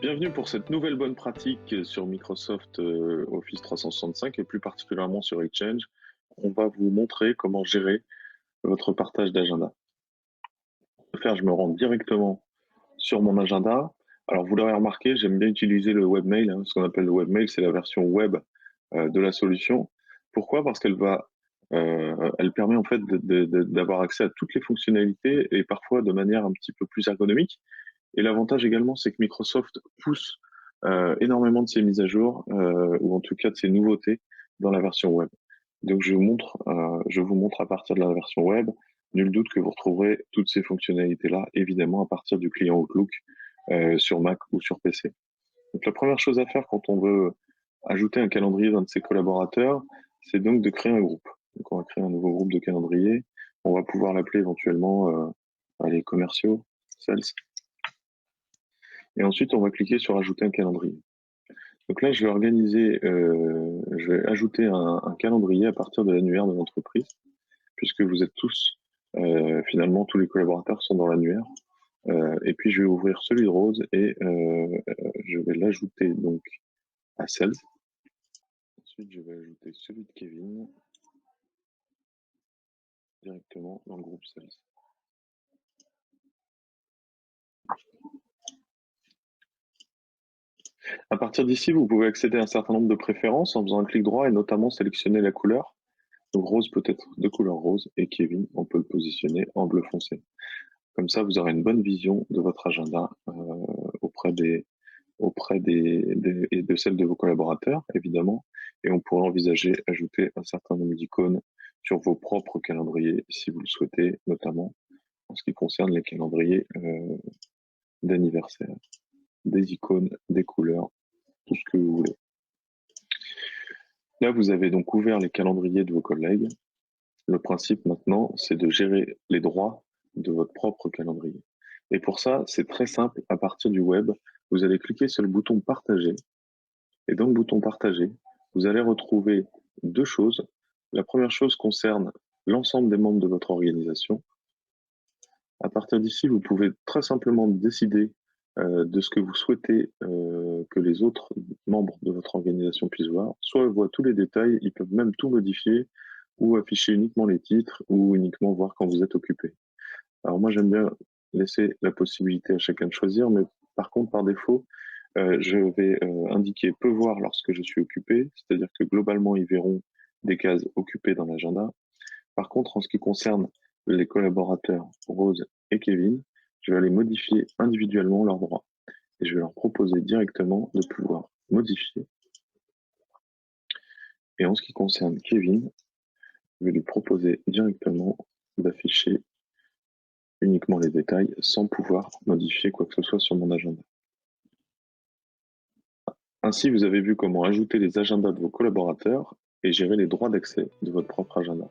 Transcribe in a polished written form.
Bienvenue pour cette nouvelle bonne pratique sur Microsoft Office 365 et plus particulièrement sur Exchange. On va vous montrer comment gérer votre partage d'agenda. Pour ce faire, je me rends directement sur mon agenda. Alors, vous l'aurez remarqué, j'aime bien utiliser le webmail. Ce qu'on appelle le webmail, c'est la version web de la solution. Pourquoi? Parce elle permet en fait d'avoir accès à toutes les fonctionnalités et parfois de manière un petit peu plus ergonomique. Et l'avantage également, c'est que Microsoft pousse énormément de ses mises à jour, ou en tout cas de ses nouveautés dans la version web. Donc je vous montre à partir de la version web. Nul doute que vous retrouverez toutes ces fonctionnalités-là, évidemment, à partir du client Outlook sur Mac ou sur PC. Donc la première chose à faire quand on veut ajouter un calendrier d'un de ses collaborateurs, c'est donc de créer un groupe. Donc on va créer un nouveau groupe de calendrier. On va pouvoir l'appeler éventuellement les commerciaux, sales. Et ensuite, on va cliquer sur ajouter un calendrier. Donc là, je vais ajouter un calendrier à partir de l'annuaire de l'entreprise, puisque vous êtes tous, finalement, tous les collaborateurs sont dans l'annuaire. Et puis, je vais ouvrir celui de Rose et je vais l'ajouter donc à Sales. Ensuite, je vais ajouter celui de Kevin directement dans le groupe Sales. À partir d'ici, vous pouvez accéder à un certain nombre de préférences en faisant un clic droit et notamment sélectionner la couleur. Donc Rose peut être de couleur rose et Kevin, on peut le positionner en bleu foncé. Comme ça, vous aurez une bonne vision de votre agenda et de celle de vos collaborateurs, évidemment. Et on pourrait envisager ajouter un certain nombre d'icônes sur vos propres calendriers, si vous le souhaitez, notamment en ce qui concerne les calendriers d'anniversaire, des icônes, des couleurs, tout ce que vous voulez. Là, vous avez donc ouvert les calendriers de vos collègues. Le principe maintenant, c'est de gérer les droits de votre propre calendrier. Et pour ça, c'est très simple. À partir du web, vous allez cliquer sur le bouton partager. Et dans le bouton partager, vous allez retrouver deux choses. La première chose concerne l'ensemble des membres de votre organisation. À partir d'ici, vous pouvez très simplement décider de ce que vous souhaitez que les autres membres de votre organisation puissent voir. Soit ils voient tous les détails, ils peuvent même tout modifier ou afficher uniquement les titres ou uniquement voir quand vous êtes occupé. Alors moi, j'aime bien laisser la possibilité à chacun de choisir, mais par contre, par défaut, je vais indiquer «Peut voir lorsque je suis occupé», c'est-à-dire que globalement, ils verront des cases occupées dans l'agenda. Par contre, en ce qui concerne les collaborateurs Rose et Kevin, je vais aller modifier individuellement leurs droits et je vais leur proposer directement de pouvoir modifier. Et en ce qui concerne Kevin, je vais lui proposer directement d'afficher uniquement les détails sans pouvoir modifier quoi que ce soit sur mon agenda. Ainsi, vous avez vu comment ajouter les agendas de vos collaborateurs et gérer les droits d'accès de votre propre agenda.